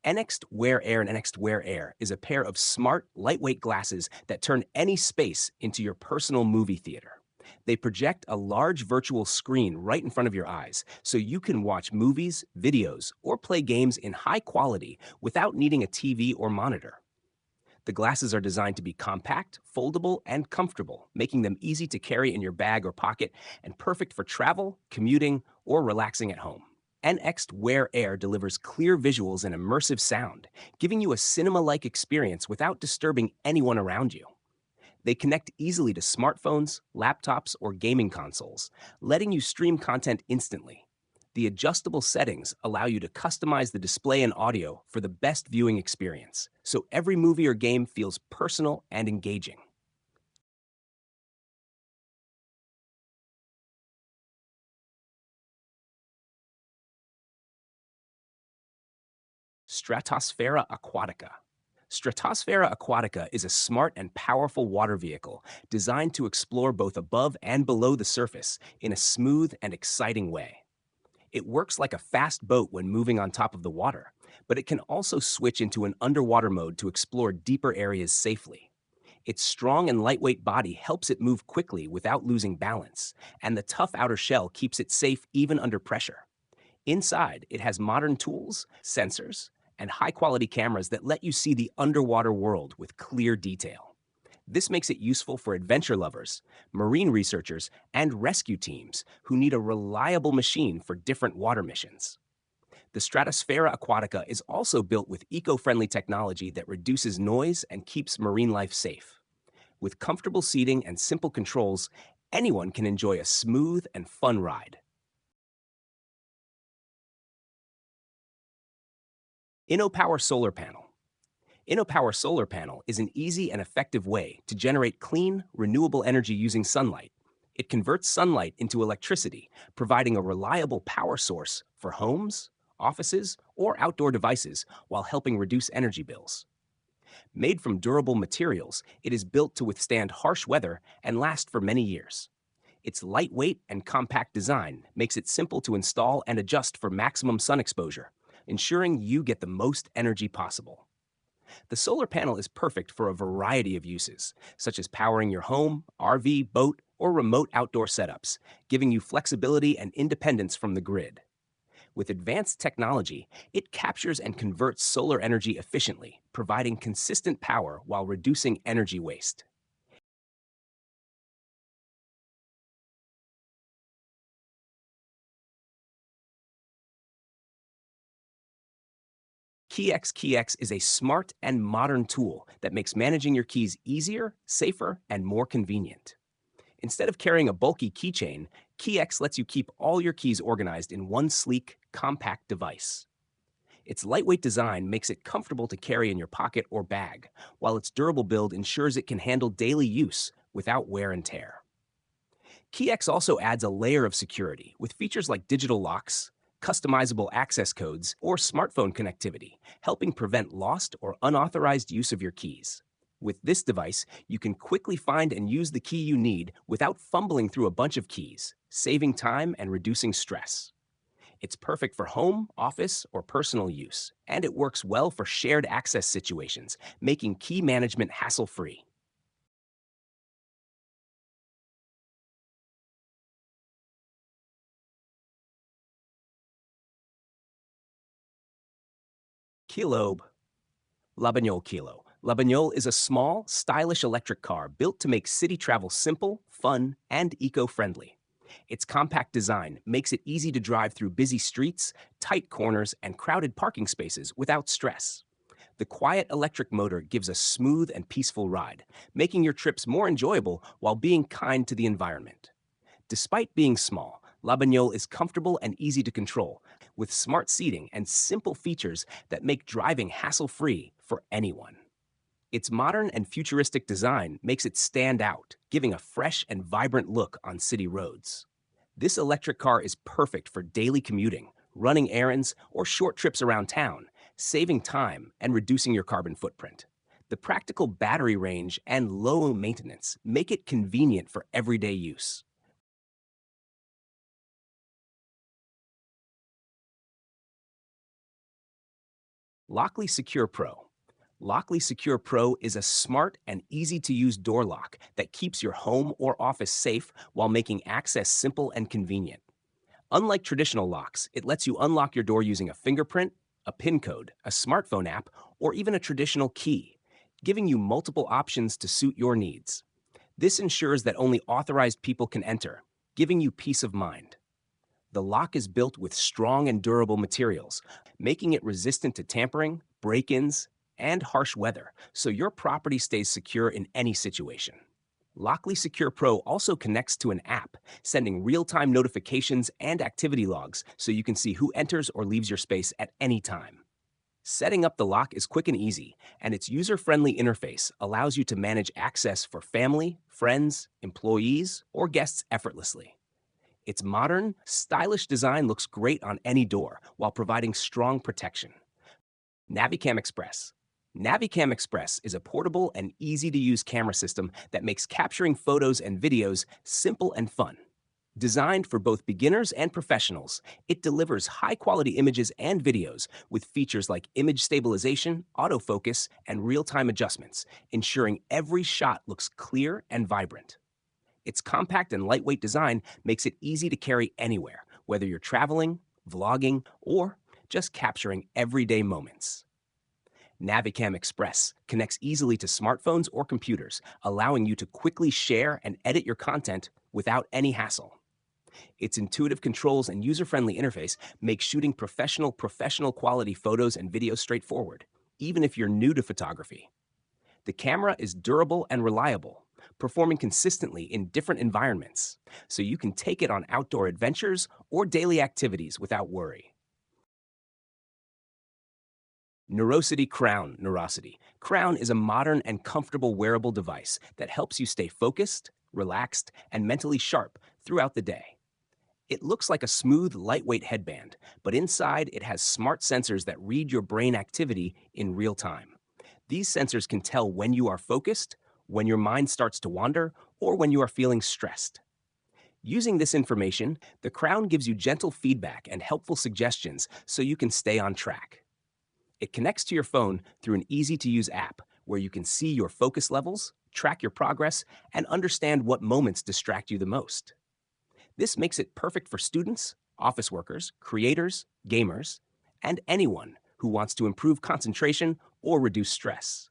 NXT Wear Air and NXT Wear Air is a pair of smart, lightweight glasses that turn any space into your personal movie theater. They project a large virtual screen right in front of your eyes, so you can watch movies, videos, or play games in high quality without needing a TV or monitor. The glasses are designed to be compact, foldable, and comfortable, making them easy to carry in your bag or pocket and perfect for travel, commuting, or relaxing at home. NX Wear Air delivers clear visuals and immersive sound, giving you a cinema-like experience without disturbing anyone around you. They connect easily to smartphones, laptops, or gaming consoles, letting you stream content instantly. The adjustable settings allow you to customize the display and audio for the best viewing experience, so every movie or game feels personal and engaging. Stratosphera Aquatica. Stratosphera Aquatica is a smart and powerful water vehicle designed to explore both above and below the surface in a smooth and exciting way. It works like a fast boat when moving on top of the water, but it can also switch into an underwater mode to explore deeper areas safely. Its strong and lightweight body helps it move quickly without losing balance, and the tough outer shell keeps it safe even under pressure. Inside, it has modern tools, sensors, and high-quality cameras that let you see the underwater world with clear detail. This makes it useful for adventure lovers, marine researchers, and rescue teams who need a reliable machine for different water missions. The Stratosphera Aquatica is also built with eco-friendly technology that reduces noise and keeps marine life safe. With comfortable seating and simple controls, anyone can enjoy a smooth and fun ride. InnoPower Solar Panel. InnoPower Solar Panel is an easy and effective way to generate clean, renewable energy using sunlight. It converts sunlight into electricity, providing a reliable power source for homes, offices, or outdoor devices while helping reduce energy bills. Made from durable materials, it is built to withstand harsh weather and last for many years. Its lightweight and compact design makes it simple to install and adjust for maximum sun exposure, ensuring you get the most energy possible. The solar panel is perfect for a variety of uses, such as powering your home, RV, boat, or remote outdoor setups, giving you flexibility and independence from the grid. With advanced technology, it captures and converts solar energy efficiently, providing consistent power while reducing energy waste. KeyX is a smart and modern tool that makes managing your keys easier, safer, and more convenient. Instead of carrying a bulky keychain, KeyX lets you keep all your keys organized in one sleek, compact device. Its lightweight design makes it comfortable to carry in your pocket or bag, while its durable build ensures it can handle daily use without wear and tear. KeyX also adds a layer of security with features like digital locks, customizable access codes, or smartphone connectivity, helping prevent lost or unauthorized use of your keys. With this device, you can quickly find and use the key you need without fumbling through a bunch of keys, saving time and reducing stress. It's perfect for home, office, or personal use, and it works well for shared access situations, making key management hassle-free. Kilo Labagnole Kilo. Labagnole is a small, stylish electric car built to make city travel simple, fun, and eco-friendly. Its compact design makes it easy to drive through busy streets, tight corners, and crowded parking spaces without stress. The quiet electric motor gives a smooth and peaceful ride, making your trips more enjoyable while being kind to the environment. Despite being small, La Bagnole is comfortable and easy to control, with smart seating and simple features that make driving hassle-free for anyone. Its modern and futuristic design makes it stand out, giving a fresh and vibrant look on city roads. This electric car is perfect for daily commuting, running errands, or short trips around town, saving time and reducing your carbon footprint. The practical battery range and low maintenance make it convenient for everyday use. Lockley Secure Pro. Lockley Secure Pro is a smart and easy-to-use door lock that keeps your home or office safe while making access simple and convenient. Unlike traditional locks, it lets you unlock your door using a fingerprint, a PIN code, a smartphone app, or even a traditional key, giving you multiple options to suit your needs. This ensures that only authorized people can enter, giving you peace of mind. The lock is built with strong and durable materials, making it resistant to tampering, break-ins, and harsh weather, so your property stays secure in any situation. Lockley Secure Pro also connects to an app, sending real-time notifications and activity logs so you can see who enters or leaves your space at any time. Setting up the lock is quick and easy, and its user-friendly interface allows you to manage access for family, friends, employees, or guests effortlessly. Its modern, stylish design looks great on any door while providing strong protection. Navicam Express. Navicam Express is a portable and easy-to-use camera system that makes capturing photos and videos simple and fun. Designed for both beginners and professionals, it delivers high-quality images and videos with features like image stabilization, autofocus, and real-time adjustments, ensuring every shot looks clear and vibrant. Its compact and lightweight design makes it easy to carry anywhere, whether you're traveling, vlogging, or just capturing everyday moments. Navicam Express connects easily to smartphones or computers, allowing you to quickly share and edit your content without any hassle. Its intuitive controls and user-friendly interface make shooting professional quality photos and videos straightforward, even if you're new to photography. The camera is durable and reliable, performing consistently in different environments, so you can take it on outdoor adventures or daily activities without worry. Neurosity Crown. Crown is a modern and comfortable wearable device that helps you stay focused, relaxed, and mentally sharp throughout the day. It looks like a smooth, lightweight headband, but inside it has smart sensors that read your brain activity in real time. These sensors can tell when you are focused, when your mind starts to wander, or when you are feeling stressed. Using this information, the Crown gives you gentle feedback and helpful suggestions so you can stay on track. It connects to your phone through an easy-to-use app where you can see your focus levels, track your progress, and understand what moments distract you the most. This makes it perfect for students, office workers, creators, gamers, and anyone who wants to improve concentration or reduce stress.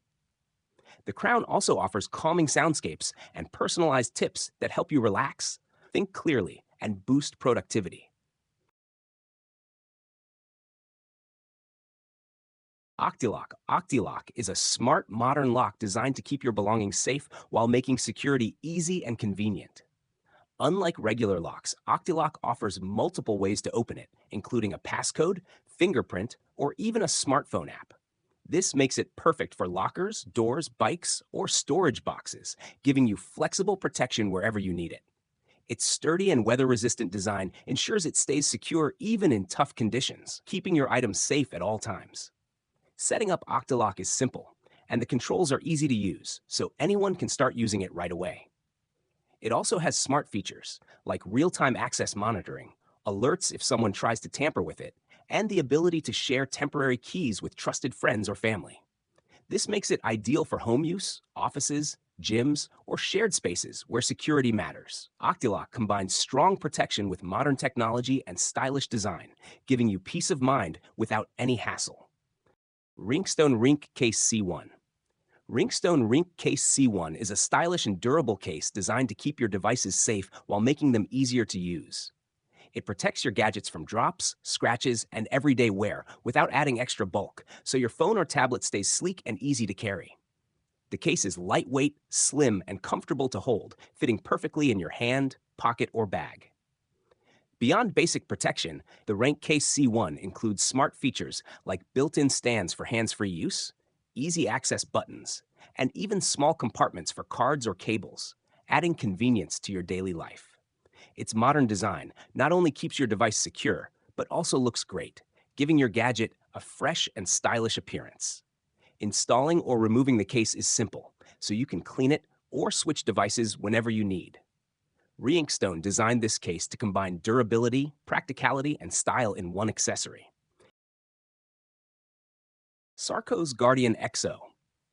The Crown also offers calming soundscapes and personalized tips that help you relax, think clearly, and boost productivity. Octilock is a smart, modern lock designed to keep your belongings safe while making security easy and convenient. Unlike regular locks, Octilock offers multiple ways to open it, including a passcode, fingerprint, or even a smartphone app. This makes it perfect for lockers, doors, bikes, or storage boxes, giving you flexible protection wherever you need it. Its sturdy and weather-resistant design ensures it stays secure even in tough conditions, keeping your items safe at all times. Setting up Octilock is simple, and the controls are easy to use, so anyone can start using it right away. It also has smart features, like real-time access monitoring, alerts if someone tries to tamper with it, and the ability to share temporary keys with trusted friends or family. This makes it ideal for home use, offices, gyms, or shared spaces where security matters. Octilock combines strong protection with modern technology and stylish design, giving you peace of mind without any hassle. Ringstone Rink Case C1. Ringstone Rink Case C1 is a stylish and durable case designed to keep your devices safe while making them easier to use. It protects your gadgets from drops, scratches, and everyday wear without adding extra bulk, so your phone or tablet stays sleek and easy to carry. The case is lightweight, slim, and comfortable to hold, fitting perfectly in your hand, pocket, or bag. Beyond basic protection, the Rank Case C1 includes smart features like built-in stands for hands-free use, easy access buttons, and even small compartments for cards or cables, adding convenience to your daily life. Its modern design not only keeps your device secure, but also looks great, giving your gadget a fresh and stylish appearance. Installing or removing the case is simple, so you can clean it or switch devices whenever you need. Reinkstone designed this case to combine durability, practicality, and style in one accessory. Sarco's Guardian Exo.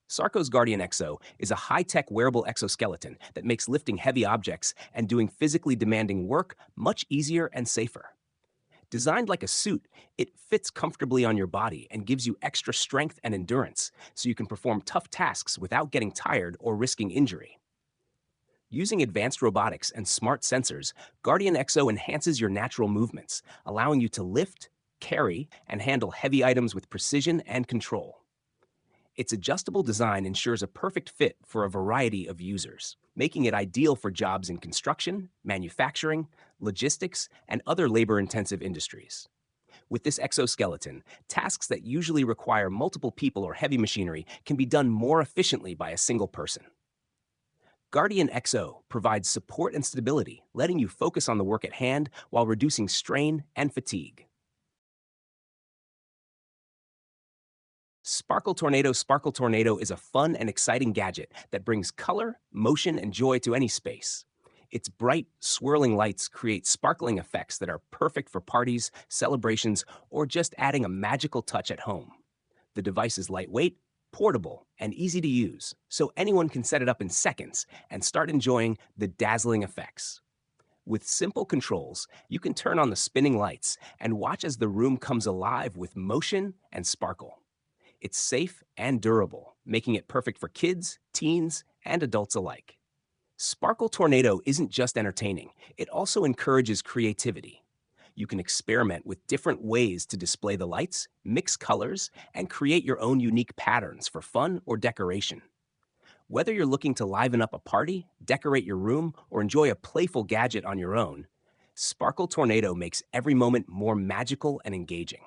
Sarco's Guardian Exo is a high-tech wearable exoskeleton that makes lifting heavy objects and doing physically demanding work much easier and safer. Designed like a suit, it fits comfortably on your body and gives you extra strength and endurance so you can perform tough tasks without getting tired or risking injury. Using advanced robotics and smart sensors, Guardian Exo enhances your natural movements, allowing you to lift, carry, and handle heavy items with precision and control. Its adjustable design ensures a perfect fit for a variety of users, making it ideal for jobs in construction, manufacturing, logistics, and other labor-intensive industries. With this exoskeleton, tasks that usually require multiple people or heavy machinery can be done more efficiently by a single person. Guardian XO provides support and stability, letting you focus on the work at hand while reducing strain and fatigue. Sparkle Tornado is a fun and exciting gadget that brings color, motion, and joy to any space. Its bright, swirling lights create sparkling effects that are perfect for parties, celebrations, or just adding a magical touch at home. The device is lightweight, portable, and easy to use, so anyone can set it up in seconds and start enjoying the dazzling effects. With simple controls, you can turn on the spinning lights and watch as the room comes alive with motion and sparkle. It's safe and durable, making it perfect for kids, teens, and adults alike. Sparkle Tornado isn't just entertaining, it also encourages creativity. You can experiment with different ways to display the lights, mix colors, and create your own unique patterns for fun or decoration. Whether you're looking to liven up a party, decorate your room, or enjoy a playful gadget on your own, Sparkle Tornado makes every moment more magical and engaging.